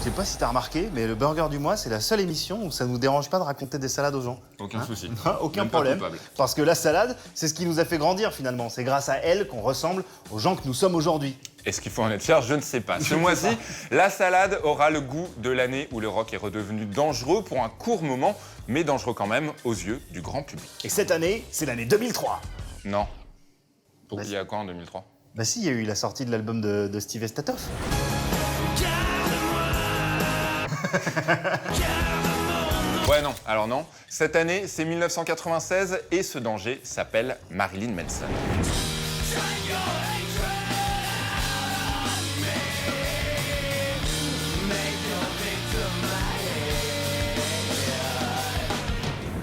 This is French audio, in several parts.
sais pas si t'as remarqué, mais le burger du mois, c'est la seule émission où ça nous dérange pas de raconter des salades aux gens. Aucun souci. Aucun Même pas problème. coupable. Parce que la salade, c'est ce qui nous a fait grandir finalement. C'est grâce à elle qu'on ressemble aux gens que nous sommes aujourd'hui. Est-ce qu'il faut en être fier? Je ne sais pas. Ce mois-ci, la salade aura le goût de l'année où le rock est redevenu dangereux pour un court moment, mais dangereux quand même aux yeux du grand public. Et cette année, c'est l'année 2003. Non. Bah, Il y a quoi en 2003? Bah si, il y a eu la sortie de l'album de Steve Estatoff. Ouais, non. Alors non. Cette année, c'est 1996 et ce danger s'appelle Marilyn Manson.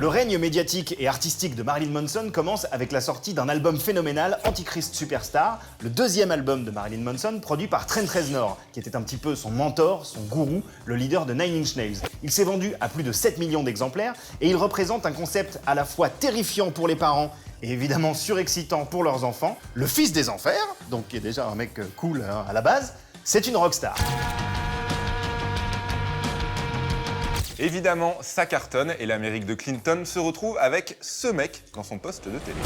Le règne médiatique et artistique de Marilyn Manson commence avec la sortie d'un album phénoménal, Antichrist Superstar, le deuxième album de Marilyn Manson produit par Trent Reznor, qui était un petit peu son mentor, son gourou, le leader de Nine Inch Nails. Il s'est vendu à plus de 7 millions d'exemplaires et il représente un concept à la fois terrifiant pour les parents et évidemment surexcitant pour leurs enfants. Le fils des enfers, donc qui est déjà un mec cool hein, à la base, c'est une rockstar. Évidemment, ça cartonne et l'Amérique de Clinton se retrouve avec ce mec dans son poste de télé.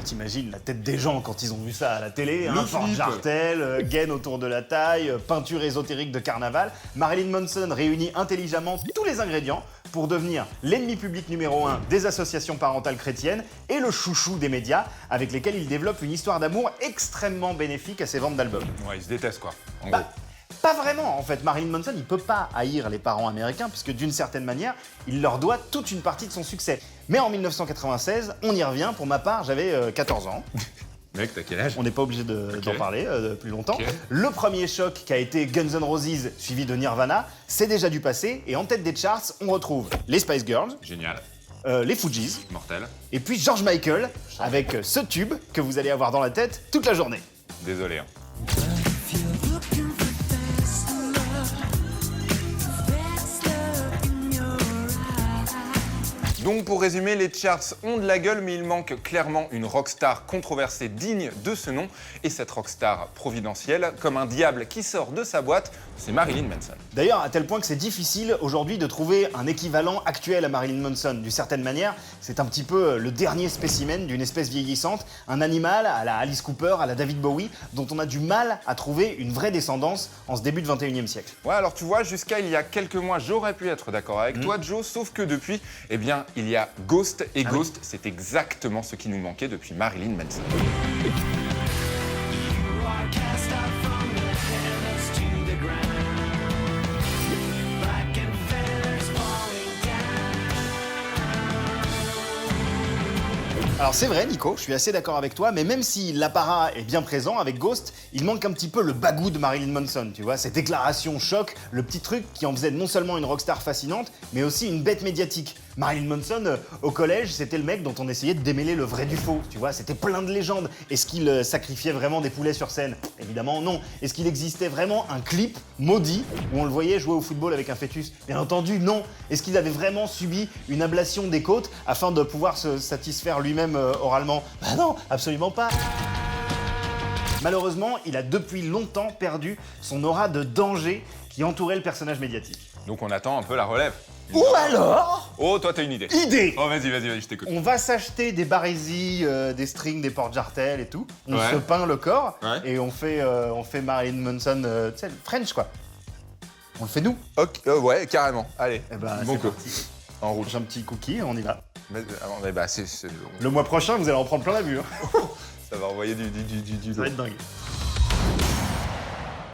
T'imagines la tête des gens quand ils ont vu ça à la télé, Le Fort flip. Jartel, gaine autour de la taille, peinture ésotérique de carnaval. Marilyn Manson réunit intelligemment tous les ingrédients pour devenir l'ennemi public numéro 1 des associations parentales chrétiennes et le chouchou des médias avec lesquels il développe une histoire d'amour extrêmement bénéfique à ses ventes d'albums. Ouais, ils se détestent quoi, en gros. Pas vraiment, en fait. Marilyn Manson, il peut pas haïr les parents américains puisque d'une certaine manière, il leur doit toute une partie de son succès. Mais en 1996, on y revient. Pour ma part, j'avais 14 ans. Mec, t'as quel âge? On n'est pas obligé d'en Ok. parler plus longtemps. Ok. Le premier choc qui a été Guns N' Roses suivi de Nirvana, c'est déjà du passé. Et en tête des charts, on retrouve les Spice Girls, Génial. les Fugees, Mortel. et puis George Michael avec ce tube que vous allez avoir dans la tête toute la journée. Désolé. Hein. Donc pour résumer, les charts ont de la gueule, mais il manque clairement une rockstar controversée digne de ce nom. Et cette rockstar providentielle, comme un diable qui sort de sa boîte, c'est Marilyn Manson. D'ailleurs, à tel point que c'est difficile aujourd'hui de trouver un équivalent actuel à Marilyn Manson. D'une certaine manière, c'est un petit peu le dernier spécimen d'une espèce vieillissante, un animal à la Alice Cooper, à la David Bowie, dont on a du mal à trouver une vraie descendance en ce début de 21e siècle. Ouais, alors tu vois, jusqu'à il y a quelques mois, j'aurais pu être d'accord avec toi, Joe, sauf que depuis, eh bien, il y a Ghost, et Ghost, c'est exactement ce qui nous manquait depuis Marilyn Manson. Alors c'est vrai Nico, je suis assez d'accord avec toi, mais même si l'apparat est bien présent avec Ghost, il manque un petit peu le bagou de Marilyn Manson, tu vois, cette déclaration choc, le petit truc qui en faisait non seulement une rockstar fascinante, mais aussi une bête médiatique. Marilyn Manson, au collège, c'était le mec dont on essayait de démêler le vrai du faux, tu vois, c'était plein de légendes. Est-ce qu'il sacrifiait vraiment des poulets sur scène? Évidemment non. Est-ce qu'il existait vraiment un clip maudit où on le voyait jouer au football avec un fœtus? Bien entendu non. Est-ce qu'il avait vraiment subi une ablation des côtes afin de pouvoir se satisfaire lui-même oralement? Bah non, absolument pas. Malheureusement, il a depuis longtemps perdu son aura de danger qui entourait le personnage médiatique. Donc on attend un peu la relève. Ou alors, Oh, toi t'as une idée. idée! Oh, vas-y, je t'écoute. On va s'acheter des barésies, des strings, des porte-jartelles et tout. On Ouais. se peint le corps Ouais. et on fait Marilyn Manson, tu sais, le French quoi. On le fait nous. Ok, ouais, carrément. Allez, Eh ben, bon c'est coup. parti. En rouge. J'ai un petit cookie, on y va. Bah, Le mois prochain, vous allez en prendre plein la vue. Hein. ça va envoyer du Ça va être dingue.